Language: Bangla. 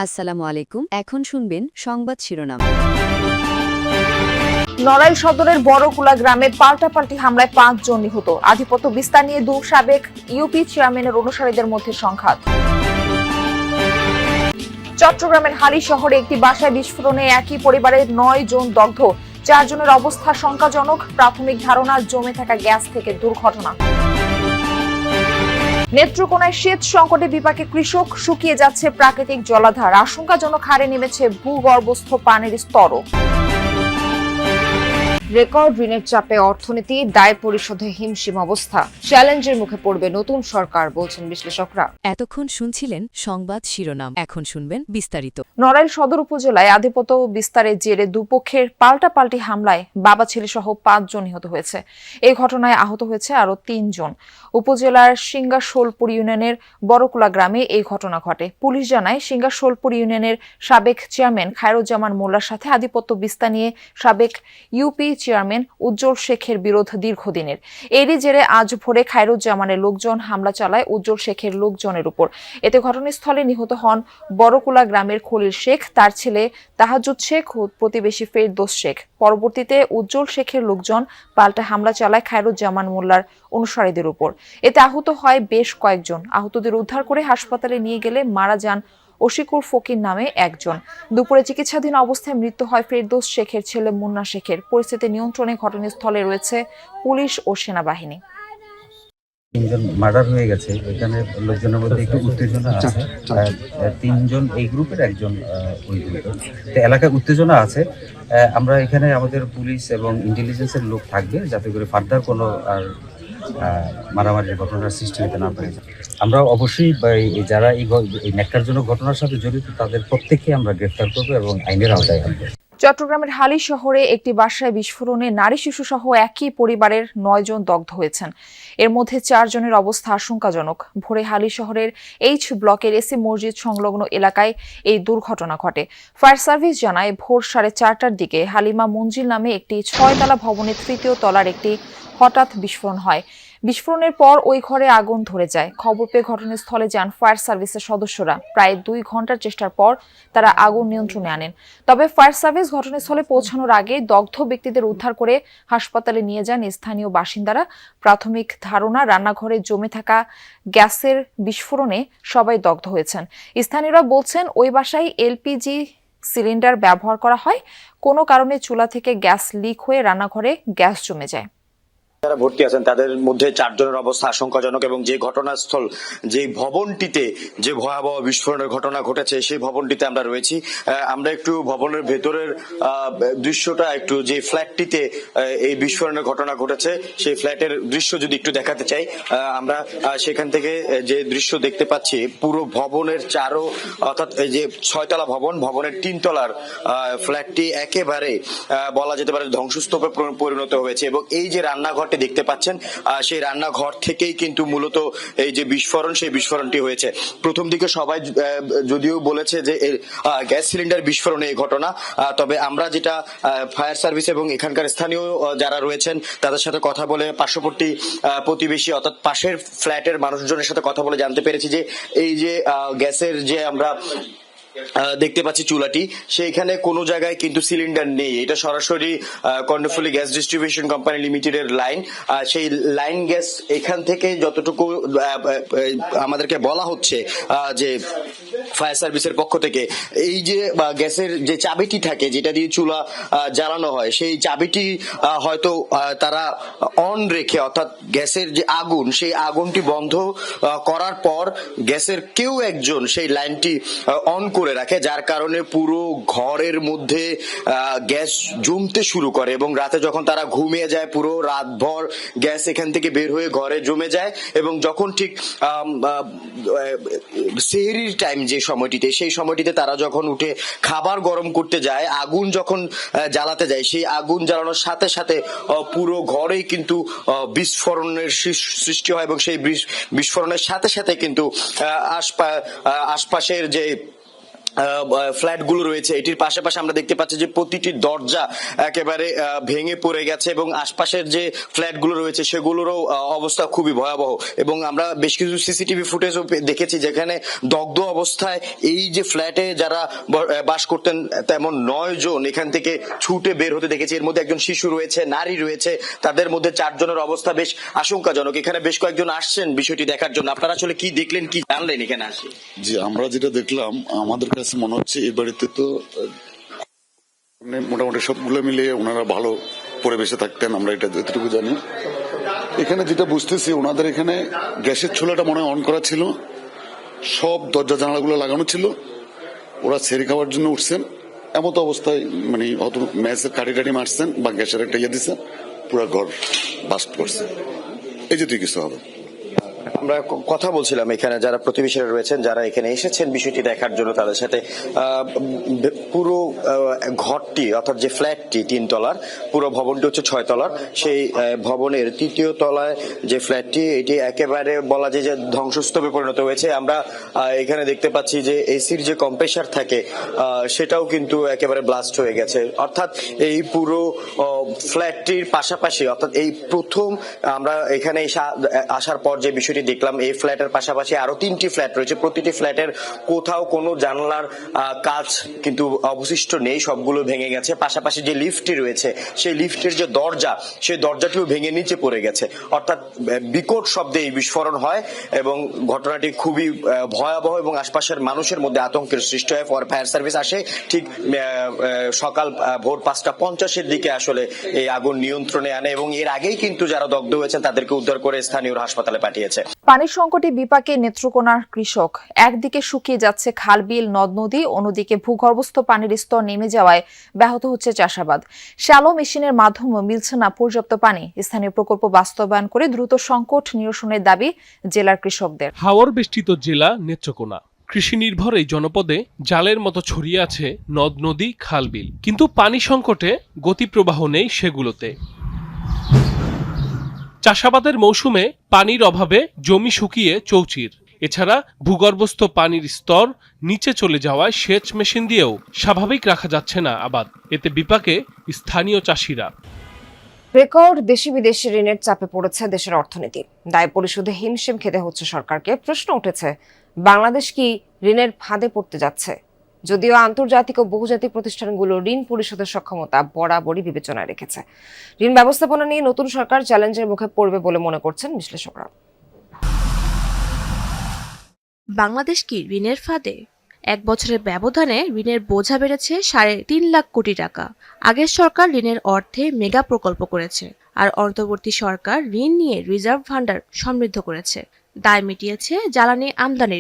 আসসালামু আলাইকুম। এখন শুনবেন সংবাদ শিরোনাম। নড়াইল সদরের বড়কুলা গ্রামে পাল্টাপাল্টি হামলায় 5 জন নিহত। আধিপত্য বিস্তার নিয়ে 2 সাবেক ইউপি চেয়ারম্যানের অনুসারীদের মধ্যে সংঘাত। চট্টগ্রামের হালি শহরে একটি বাসায় বিস্ফোরণে একই পরিবারের 9 জন দগ্ধ। 4 জনের অবস্থা শঙ্কাজনক। প্রাথমিক ধারণা জমে থাকা গ্যাস থেকে দুর্ঘটনা। নেত্রকোনায় শীত সংকটে বিপাকে কৃষক, শুকিয়ে যাচ্ছে প্রাকৃতিক জলাধার। আশঙ্কাজনক হারে নেমেছে ভূগর্ভস্থ পানির স্তরও। রেকর্ড ঋণের চাপে অর্থনীতি, দায় পরিশোধে হিমশিম অবস্থা। চ্যালেঞ্জের মুখে পড়বে নতুন সরকার, বলছেন বিশ্লেষকরা। এতক্ষণ শুনছিলেন সংবাদ শিরোনাম। এখন শুনবেন বিস্তারিত। নড়াইল সদর উপজেলায় আধিপত্য বিস্তারের জেরে দুপক্ষের পাল্টাপাল্টি হামলায় বাবা ছেলে সহ 5 জন নিহত হয়েছে। এই ঘটনায় আহত হয়েছে আরো 3 জন। উপজেলার সিঙ্গাশোলপুর ইউনিয়নের বড়কুলা গ্রামে এই ঘটনা ঘটে। পুলিশ জানায়, সিঙ্গাশোলপুর ইউনিয়নের সাবেক চেয়ারম্যান খায়রুজ্জামান মোল্লার সাথে আধিপত্য বিস্তার নিয়ে সাবেক ইউপি চেয়ারম্যান উজ্জ্বল শেখের বিরোধ দীর্ঘদিনের। এরই জেরে আজ ভোরে খায়রুজ্জামানের লোকজন হামলা চালায় উজ্জ্বল শেখের লোকজনের উপর। এতে ঘটনাস্থলে নিহত হন বড়কুলা গ্রামের খলিল শেখ, তার ছেলে তাহাজুদ শেখ ও প্রতিবেশী ফেরদৌস শেখ। পরবর্তীতে উজ্জ্বল শেখের লোকজন পাল্টা হামলা চালায় খায়রুজ্জামান মোল্লার অনুসারীদের উপর। এতে আহত হয় বেশ কয়েকজন। আহতদের উদ্ধার করে হাসপাতালে নিয়ে গেলে মারা যান ওশিকুর ফকির নামে একজন। দুপুরে চিকিৎসাধীন অবস্থায় মৃত্যু হয় ফেরদৌস শেখের ছেলে মুন্না শেখের। পরিস্থিতি নিয়ন্ত্রণে ঘটনাস্থলে রয়েছে পুলিশ ও সেনাবাহিনী। 3 জন মার্ডার হয়ে গেছে। এখানে লোকজনের মধ্যে একটু উত্তেজনা আছে। 3 জন এই গ্রুপের, একজন ওই গ্রুপের। তো এলাকায় উত্তেজনা আছে। আমরা এখানে আমাদের পুলিশ এবং ইন্টেলিজেন্সের লোক থাকবে, যাতে করে ফার্দার কোনো আর মারামারির ঘটনার সৃষ্টি হতে না পারে। আমরা অবশ্যই যারা এই ন্যাক্কারজনক ঘটনার সাথে জড়িত তাদের প্রত্যেককে আমরা গ্রেফতার করবো এবং আইনের আওতায় আনবো। চট্টগ্রামের হালি শহরে একটি বাসায় বিস্ফোরণে নারী শিশু সহ একই পরিবারের 9 জন দগ্ধ হয়েছেন। এর মধ্যে 4 জনের অবস্থা আশঙ্কাজনক। ভোরে হালি শহরের এইচ ব্লকের এসি মসজিদ সংলগ্ন এলাকায় এই দুর্ঘটনা ঘটে। ফায়ার সার্ভিস জানায়, ভোর 4:30টার দিকে হালিমা মঞ্জিল নামে একটি 6তলা ভবনের 3য় তলার একটি হঠাৎ বিস্ফোরণ হয়। বিস্ফোরণের পর ওই ঘরে আগুন ধরে যায়। খবর পেয়ে ঘটনাস্থলে যান ফায়ার সার্ভিসের সদস্যরা। প্রায় 2 ঘন্টার চেষ্টার পর তারা আগুন নিয়ন্ত্রণে আনেন। তবে ফায়ার সার্ভিস ঘটনাস্থলে পৌঁছানোর আগে দগ্ধ ব্যক্তিদের উদ্ধার করে হাসপাতালে নিয়ে যান স্থানীয় বাসিন্দারা। প্রাথমিক ধারণা, রান্নাঘরে জমে থাকা গ্যাসের বিস্ফোরণে সবাই দগ্ধ হয়েছেন। স্থানীয়রা বলছেন, ওই বাসায় এলপিজি সিলিন্ডার ব্যবহার করা হয়। কোনো কারণে চুলা থেকে গ্যাস লিক হয়ে রান্নাঘরে গ্যাস জমে যায়। যারা ভর্তি আছেন তাদের মধ্যে 4 জনের অবস্থা আশঙ্কাজনক এবং যে ঘটনাস্থল, যে ভবনটিতে যে ভয়াবহ বিস্ফোরণের ঘটনা ঘটেছে সেই ভবনটিতে আমরা রয়েছি। আমরা একটু ভবনের ভেতরের দৃশ্যটা, একটু যে ফ্ল্যাটটিতে এই বিস্ফোরণের ঘটনা ঘটেছে সেই ফ্ল্যাটের দৃশ্য যদি একটু দেখাতে চাই। আমরা সেখান থেকে যে দৃশ্য দেখতে পাচ্ছি, পুরো ভবনের অর্থাৎ এই যে 6তলা ভবনের 3 তলার ফ্ল্যাটটি একেবারে বলা যেতে পারে ধ্বংসস্তূপে পরিণত হয়েছে। এবং এই যে রান্নাঘর দেখতে পাচ্ছেন, সেই রান্নাঘর থেকেই কিন্তু মূলত এই যে বিস্ফোরণ, সেই বিস্ফোরণটি হয়েছে। প্রথম দিকে সবাই যদিও বলেছে যে গ্যাস সিলিন্ডার বিস্ফোরণে এই ঘটনা, তবে আমরা যেটা ফায়ার সার্ভিস এবং এখানকার স্থানীয় যারা রয়েছেন তাদের সাথে কথা বলে, পার্শ্ববর্তী প্রতিবেশী অর্থাৎ পাশের ফ্ল্যাটের মানুষজনের সাথে কথা বলে জানতে পেরেছি যে এই যে গ্যাসের যে আমরা দেখতে পাচ্ছি চুলাটি, সেইখানে কোনো জায়গায় কিন্তু সিলিন্ডার নেই। এটা সরাসরি কর্ণফুলী গ্যাস ডিস্ট্রিবিউশন কোম্পানি লিমিটেডের লাইন। সেই লাইন গ্যাস এখান থেকে যতটুকু আমাদেরকে বলা হচ্ছে যে ফায়ার সার্ভিসের পক্ষ থেকে, এই যে গ্যাসের যে চাবিটি থাকে যেটা দিয়ে চুলা জ্বালানো হয়, সেই চাবিটি হয়তো তারা অন রেখে, অর্থাৎ গ্যাসের যে আগুন, সেই আগুনটি বন্ধ করার পর গ্যাসের কেউ একজন সেই লাইনটি অন করে রাখে, যার কারণে পুরো ঘরের মধ্যে গ্যাস জমতে শুরু করে। এবং রাতে যখন তারা ঘুমিয়ে যায়, পুরো রাতভর গ্যাস এখান থেকে বের হয়ে ঘরে জমে যায়। এবং যখন ঠিক সেহরির টাইম যে সময়টিতে, সেই সময়টিতে তারা যখন উঠে খাবার গরম করতে যায়, আগুন যখন জ্বালাতে যায়, সেই আগুন জ্বালানোর সাথে সাথে পুরো ঘরেই কিন্তু বিস্ফোরণের সৃষ্টি হয়। এবং সেই বিস্ফোরণের সাথে সাথে কিন্তু আশপাশের যে ফ্ল্যাটগুলো রয়েছে, এটির পাশাপাশি আমরা দেখতে পাচ্ছি যে প্রতিটি দরজা একেবারে ভেঙে পড়ে গেছে এবং আশপাশের যে ফ্ল্যাটগুলো রয়েছে সেগুলোরও অবস্থা খুবই ভয়াবহ। এবং আমরা বেশ কিছু সিসিটিভি ফুটেজও দেখেছি যেখানে দগ্ধ অবস্থায় এই যে ফ্ল্যাটে যারা বাস করতেন তেমন 9 জন এখান থেকে ছুটে বের হতে দেখেছি। এর মধ্যে একজন শিশু রয়েছে, নারী রয়েছে, তাদের মধ্যে 4 জনের অবস্থা বেশ আশঙ্কাজনক। এখানে বেশ কয়েকজন আসছেন বিষয়টি দেখার জন্য। আপনারা আসলে কি দেখলেন, কি জানলেন এখানে আসে? জি, আমরা যেটা দেখলাম আমাদের কাছে মনে হচ্ছে এই বাড়িতে তো মোটামুটি সবগুলো মিলে ওনারা ভালো পরিবেশে থাকতেন, আমরা এটা এতটুকু জানি। এখানে যেটা বুঝতেছি ওনাদের এখানে গ্যাসের চুলাটা মনে হয় অন করা ছিল, সব দরজা জানালাগুলো লাগানো ছিল, ওরা সেরি খাওয়ার জন্য উঠছেন, এমত অবস্থায় মানে হয়তো ম্যাচের কাটি টাটি মারছেন বা গ্যাসের একটা ইয়ে দিচ্ছেন, পুরো ঘর বাস্ট করছে, এই যদি কিছু হবে। আমরা কথা বলছিলাম এখানে যারা প্রতিবেশীরা রয়েছেন, যারা এখানে এসেছেন বিষয়টি দেখার জন্য, তাদের সাথে পুরো ঘরটি অর্থাৎ যে ফ্ল্যাটটি 3 তলার, পুরো ভবনটি হচ্ছে 6 তলার। সেই ভবনের 3য় তলায় যে ফ্ল্যাটটি, এটি একেবারে বলা যায় যে ধ্বংসস্তূপে পরিণত হয়েছে। আমরা এখানে দেখতে পাচ্ছি যে এসির যে কম্প্রেসার থাকে সেটাও কিন্তু একেবারে ব্লাস্ট হয়ে গেছে। অর্থাৎ এই পুরো ফ্ল্যাটটির পাশাপাশি, অর্থাৎ এই প্রথম আমরা এখানে আসার পর যে বিষয়টি দেখলাম, এই ফ্ল্যাটের পাশাপাশি আরো 3টি ফ্ল্যাট রয়েছে। প্রতিটি ফ্ল্যাটের কোথাও কোনো জানালার কাজ কিন্তু অবশিষ্ট নেই, সবগুলো ভেঙে গেছে। পাশাপাশি যে লিফটটি রয়েছে সেই লিফটের যে দরজা, সেই দরজাটিও ভেঙে নিচে পড়ে গেছে। অর্থাৎ বিকট শব্দে এই বিস্ফোরণ হয় এবং ঘটনাটি খুবই ভয়াবহ এবং আশপাশের মানুষের মধ্যে আতঙ্কের সৃষ্টি হয়। ফায়ার সার্ভিস আসে ঠিক সকাল ভোর 5:50 দিকে আসলে এই আগুন নিয়ন্ত্রণে আনে এবং এর আগেই কিন্তু যারা দগ্ধ হয়েছেন তাদেরকে উদ্ধার করে স্থানীয় হাসপাতালে পাঠিয়েছে। পানির সংকটে বিপাকে নেত্রকোনার কৃষক। একদিকে শুকিয়ে যাচ্ছে খাল বিল নদ নদী, অন্যদিকে ভূগর্ভস্থ পানির স্তর নেমে যাওয়ায় ব্যাহত হচ্ছে চাষাবাদ। শ্যালো মেশিনের মাধ্যমে মিলছে না পর্যাপ্ত পানি। স্থানীয় প্রকল্প বাস্তবায়ন করে দ্রুত সংকট নিরসনের দাবি জেলার কৃষকদের। হাওর বেষ্টিত জেলা নেত্রকোনা। কৃষি নির্ভর এই জনপদে জালের মতো ছড়িয়ে আছে নদ নদী খাল বিল, কিন্তু পানি সংকটে গতিপ্রবাহ নেই সেগুলোতে। চাষাবাদের মৌসুমে পানির অভাবে জমি শুকিয়ে চৌচির। এছাড়া ভূগর্ভস্থ পানির স্তর নিচে চলে যাওয়ায় সেচ মেশিন দিয়েও স্বাভাবিক রাখা যাচ্ছে না আবাদ। এতে বিপাকে স্থানীয় চাষিরা। রেকর্ড দেশি বিদেশি ঋণের চাপে পড়েছে দেশের অর্থনীতি। দায় পরিশোধে হিমশিম খেতে হচ্ছে সরকারকে। প্রশ্ন উঠেছে, বাংলাদেশ কি ঋণের ফাঁদে পড়তে যাচ্ছে? যদিও আন্তর্জাতিক ও বহুজাতিক প্রতিষ্ঠানগুলো ঋণ পরিশোধের সক্ষমতা বরাবরই বিবেচনায় রেখেছে, ঋণ ব্যবস্থাপনা নিয়ে নতুন সরকার চ্যালেঞ্জের মুখে পড়বে বলে মনে করছেন বিশ্লেষকরা। বাংলাদেশ কি ঋণের ফাঁদে? 1 বছরের ব্যবধানে ঋণের বোঝা বেড়েছে 3.5 লাখ কোটি টাকা। আগের সরকার ঋণের অর্থে মেগা প্রকল্প করেছে, আর অন্তর্বর্তী সরকার ঋণ নিয়ে রিজার্ভ ভান্ডার সমৃদ্ধ করেছে। দায় মিটিয়েছে জ্বালানি আমদানিরও।